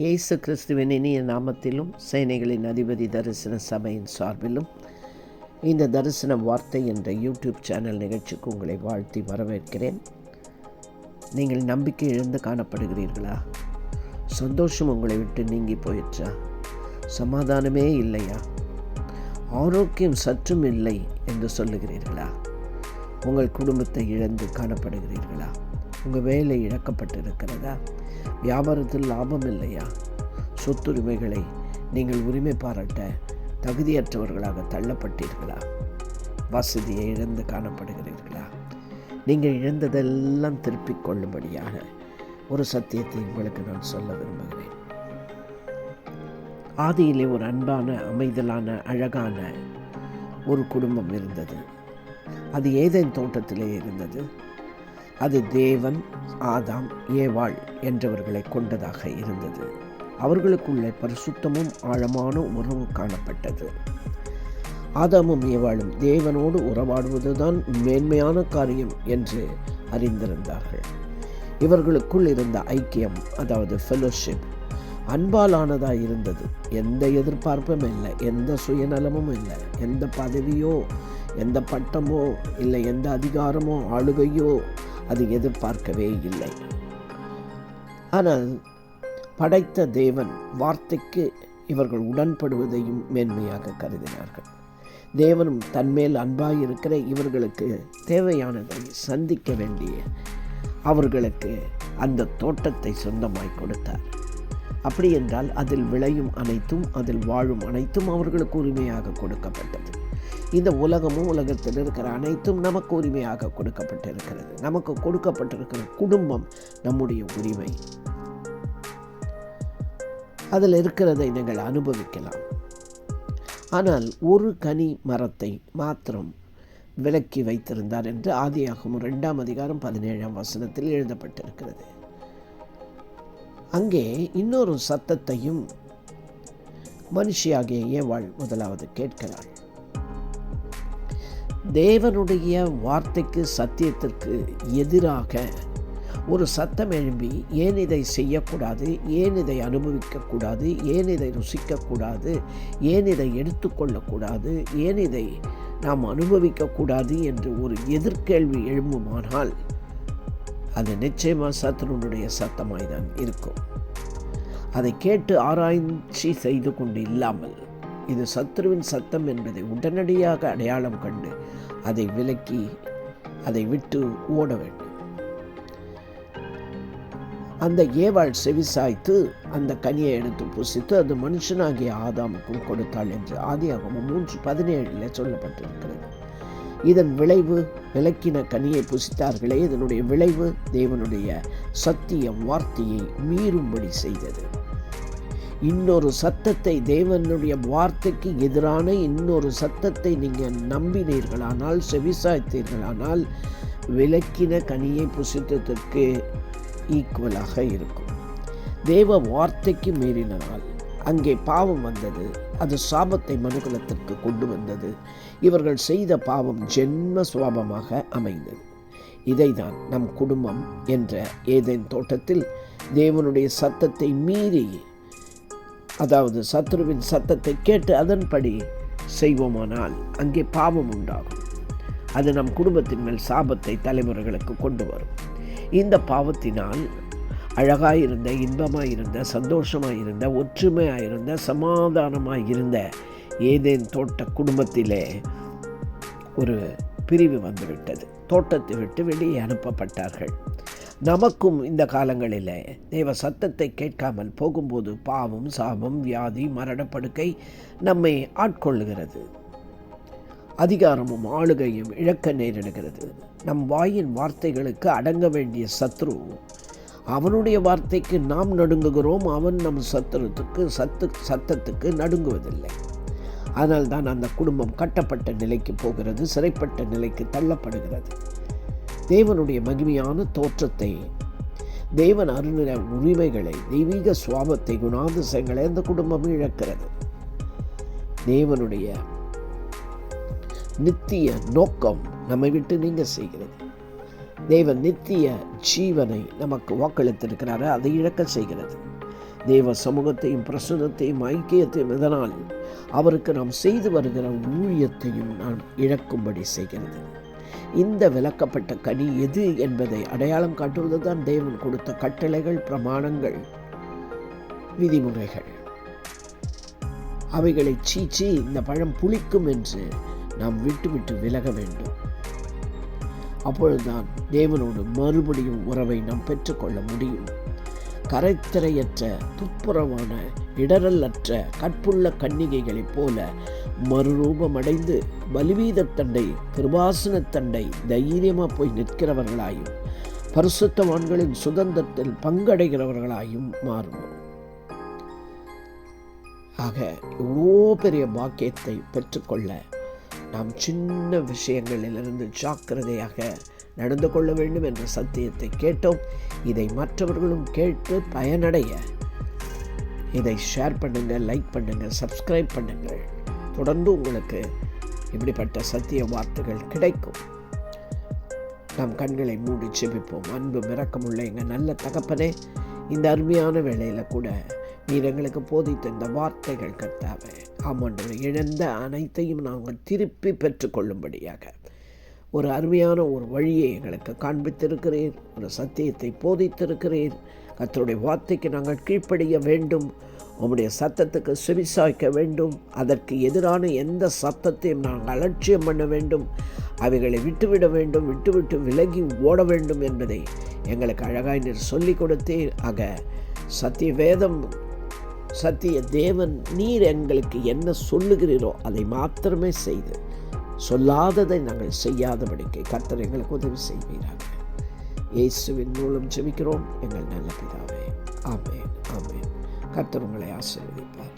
இயேசு கிறிஸ்துவின் இனிய நாமத்திலும் சேனைகளின் அதிபதி தரிசன சபையின் சார்பிலும் இந்த தரிசன வார்த்தை என்ற யூடியூப் சேனல் நிகழ்ச்சிக்கு உங்களை வாழ்த்தி வரவேற்கிறேன். நீங்கள் நம்பிக்கை இழந்து காணப்படுகிறீர்களா? சந்தோஷம் உங்களை விட்டு நீங்கி போயிற்றா? சமாதானமே இல்லையா? ஆரோக்கியம் சற்றும் இல்லை என்று சொல்லுகிறீர்களா? உங்கள் குடும்பத்தை இழந்து காணப்படுகிறீர்களா? உங்கள் வேலை இழக்கப்பட்டிருக்கிறதா? வியாபாரத்தில் லாபம் இல்லையா? சொத்துரிமைகளை நீங்கள் உரிமை பாராட்ட தகுதியற்றவர்களாக தள்ளப்பட்டீர்களா? வசதியை இழந்து காணப்படுகிறீர்களா? நீங்கள் இழந்ததெல்லாம் திருப்பிக் கொள்ளும்படியாக ஒரு சத்தியத்தை உங்களுக்கு நான் சொல்ல விரும்புகிறேன். ஆதியிலே ஒரு அன்பான, அமைதலான, அழகான ஒரு குடும்பம் இருந்தது. அது ஏதேன் தோட்டத்திலே இருந்தது. அது தேவன், ஆதாம், ஏவாள் என்றவர்களை கொண்டதாக இருந்தது. அவர்களுக்குள்ளே பரிசுத்தமும் ஆழமான உறவு காணப்பட்டது. ஆதாமும் ஏவாளும் தேவனோடு உறவாடுவதுதான் மேன்மையான காரியம் என்று அறிந்திருந்தார்கள். இவர்களுக்குள் இருந்த ஐக்கியம், அதாவது ஃபெலோஷிப், அன்பாலானதாக இருந்தது. எந்த எதிர்பார்ப்பும் இல்லை, எந்த சுயநலமும் இல்லை, எந்த பதவியோ, எந்த பட்டமோ இல்லை, எந்த அதிகாரமோ ஆளுகையோ அது எதிர்பார்க்கவே இல்லை. ஆனால் படைத்த தேவன் வார்த்தைக்கு இவர்கள் உடன்படுவதையும் மேன்மையாக கருதினார்கள். தேவனும் தன்மேல் அன்பாயிருக்கிற இவர்களுக்கு தேவையானதை சந்திக்க வேண்டிய அவர்களுக்கு அந்த தோட்டத்தை சொந்தமாய் கொடுத்தார். அப்படி என்றால் அதில் விளையும் அனைத்தும், அதில் வாழும் அனைத்தும் அவர்களுக்கு உரிமையாக கொடுக்கப்பட்டது. இந்த உலகமும் உலகத்தில் இருக்கிற அனைத்தும் நமக்கு உரிமையாக கொடுக்கப்பட்டிருக்கிறது. நமக்கு கொடுக்கப்பட்டிருக்கிற குடும்பம் நம்முடைய உரிமை. அதில் இருக்கிறதை நீங்கள் அனுபவிக்கலாம். ஆனால் ஒரு கனி மரத்தை மாத்திரம் விலக்கி வைத்திருந்தார் என்று ஆதியாகமம் 2:17 எழுதப்பட்டிருக்கிறது. அங்கே இன்னொரு சத்தத்தையும் மனுஷியாகிய ஏவாள் முதலாவது கேட்கிறாள். தேவனுடைய வார்த்தைக்கு, சத்தியத்திற்கு எதிராக ஒரு சத்தம் எழும்பி, ஏன் இதை செய்யக்கூடாது, ஏன் இதை அனுபவிக்கக்கூடாது, ஏன் இதை ருசிக்கக்கூடாது, ஏன் இதை எடுத்துக்கொள்ளக்கூடாது, ஏன் இதை நாம் அனுபவிக்கக்கூடாது என்று ஒரு எதிர்கேள்வி எழும்புமானால் அது நிச்சயமாக சத்துருனுடைய சத்தமாய்தான் இருக்கும். அதை கேட்டு ஆராய்ச்சி செய்து கொண்டு இல்லாமல் இது சத்துருவின் சத்தம் என்பதை உடனடியாக அடையாளம் கண்டு அதை விலக்கி அதை விட்டு ஓட வேண்டும். அந்த ஏவாள் செவிசாய்த்து அந்த கனியை எடுத்து புசித்து அது மனுஷனாகிய ஆதாமுக்கும் கொடுத்தாள் என்று ஆதியாகமம் 3:17 சொல்லப்பட்டிருக்கிறது. இதன் விளைவு, விலக்கின கனியை புசித்தார்களே, இதனுடைய விளைவு தேவனுடைய சத்திய வார்த்தையை மீறும்படி செய்தது. இன்னொரு சத்தத்தை, தேவனுடைய வார்த்தைக்கு எதிரான இன்னொரு சத்தத்தை நீங்கள் நம்பினீர்களானால், செவிசாய்த்தீர்களானால், விலக்கின கனியை புசித்ததற்கு ஈக்குவலாக இருக்கும். தேவ வார்த்தைக்கு மீறினால் அங்கே பாவம் வந்தது. அது சாபத்தை மனுக்குலத்திற்கு கொண்டு வந்தது. இவர்கள் செய்த பாவம் ஜென்ம சுவாபமாக அமைந்தது. இதைதான் நம் குடும்பம் என்ற ஏதேன் தோட்டத்தில் தேவனுடைய சத்தத்தை மீறி, அதாவது சத்துருவின் சத்தத்தை கேட்டு அதன்படி செய்வோமானால் அங்கே பாவம் உண்டாகும். அது நம் குடும்பத்தின் மேல் சாபத்தை தலைமுறைகளுக்கு கொண்டு வரும். இந்த பாவத்தினால் அழகாயிருந்த, இன்பமாயிருந்த, சந்தோஷமாயிருந்த, ஒற்றுமையாயிருந்த, சமாதானமாயிருந்த ஏதேன் தோட்ட குடும்பத்திலே ஒரு பிரிவு வந்துவிட்டது. தோட்டத்தை விட்டு வெளியே அனுப்பப்பட்டார்கள். நமக்கும் இந்த காலங்களில் தேவ சத்தத்தை கேட்காமல் போகும்போது பாவம், சாபம், வியாதி, மரணப்படுக்கை நம்மை ஆட்கொள்ளுகிறது. அதிகாரமும் ஆளுகையும் இழக்க நேரிடுகிறது. நம் வாயின் வார்த்தைகளுக்கு அடங்க வேண்டிய சத்ரு அவனுடைய வார்த்தைக்கு நாம் நடுங்குகிறோம். அவன் நம் சத்தத்துக்கு நடுங்குவதில்லை. ஆனால் தான் அந்த குடும்பம் கட்டப்பட்ட நிலைக்கு போகிறது, சிறைப்பட்ட நிலைக்கு தள்ளப்படுகிறது. தேவனுடைய மகிமையான தோற்றத்தை, தேவன் அருளின உரிமைகளை, தெய்வீக சுவாபத்தை, குணாதிசயங்களை அந்த குடும்பம் இழக்கிறது. தேவனுடைய நித்திய நோக்கம் நம்மை விட்டு நீங்க செய்கிறது. தேவன் நித்திய ஜீவனை நமக்கு வாக்களித்திருக்கிறார், அதை இழக்க செய்கிறது. தேவ சமூகத்தையும் பிரசன்னத்தையும் ஐக்கியத்தையும் இதனால் அவருக்கு நாம் செய்து வருகிற ஊழியத்தையும் நாம் இழக்கும்படி செய்கிறது. இந்த விலக்கப்பட்ட கனி எது என்பதை அடையாளம் காட்டுவது தான் தேவன் கொடுத்த கட்டளைகள், பிரமாணங்கள், விதிமுறைகள். அவைகளை சீச்சி இந்த பழம் புளிக்கும் என்று நாம் விட்டு விலக வேண்டும். அப்பொழுதுதான் தேவனோடு மறுபடியும் உறவை நாம் பெற்றுக்கொள்ள முடியும். கரைத்திரையற்ற, துப்புரவான, இடரலற்ற, கற்புள்ள கன்னிகைகளைப் போல மறுரூபமடைந்து பலிபீடத்தண்டை, கிருபாசனத்தண்டை தைரியமாக போய் நிற்கிறவர்களாயும் பரிசுத்தவான்களின் சுதந்திரத்தில் பங்கடைகிறவர்களாயும் மாறுவோம். ஆக இவ்வளோ பெரிய பாக்கியத்தை பெற்றுக்கொள்ள நாம் சின்ன விஷயங்களிலிருந்து ஜாக்கிரதையாக நடந்து கொள்ள வேண்டும் என்ற சத்தியத்தை கேட்டோம். இதை மற்றவர்களும் கேட்டு பயனடைய இதை ஷேர் பண்ணுங்கள், லைக் பண்ணுங்கள், சப்ஸ்கிரைப் பண்ணுங்கள். தொடர்ந்து உங்களுக்கு இப்படிப்பட்ட சத்திய வார்த்தைகள் கிடைக்கும். நாம் கண்களை மூடி செபிப்போம். அன்பு இரக்கமுள்ள எங்கள் நல்ல தகப்பனே, இந்த அருமையான வேளையில் கூட நீர் எங்களுக்கு போதித்த இந்த வார்த்தைகள் கர்த்தாவே, ஆமாண்டவரே, இழந்த அனைத்தையும் நாங்கள் திருப்பி பெற்றுக்கொள்ளும்படியாக ஒரு அருமையான ஒரு வழியை எங்களுக்கு காண்பித்திருக்கிறீர். ஒரு சத்தியத்தை போதித்திருக்கிறீர். கர்த்தருடைய வார்த்தைக்கு நாங்கள் கீழ்ப்படிய வேண்டும். உம்முடைய சத்தத்துக்கு செவிசாய்க்க வேண்டும். அதற்கு எதிரான எந்த சத்தத்தையும் நாங்கள் அலட்சியம் பண்ண வேண்டும். அவைகளை விட்டுவிட வேண்டும், விட்டு விலகி ஓட வேண்டும் என்பதை எங்களுக்கு அழகாய் நீர் சொல்லிக் கொடுத்தீர். ஆக சத்திய வேதம், சத்திய தேவன் நீர் எங்களுக்கு என்ன சொல்லுகிறீரோ அதை மாத்திரமே செய்து, சொல்லாததை நாங்கள் செய்யாதபடிக்கு கர்த்தர் எங்களுக்கு உதவி செய்வீராக. இயேசுவின் மூலம் ஜெபிக்கிறோம் எங்கள் நல்ல பிதாவே. ஆமென், ஆமென். கர்த்தர் உங்களை ஆசீர்வதிப்பார்.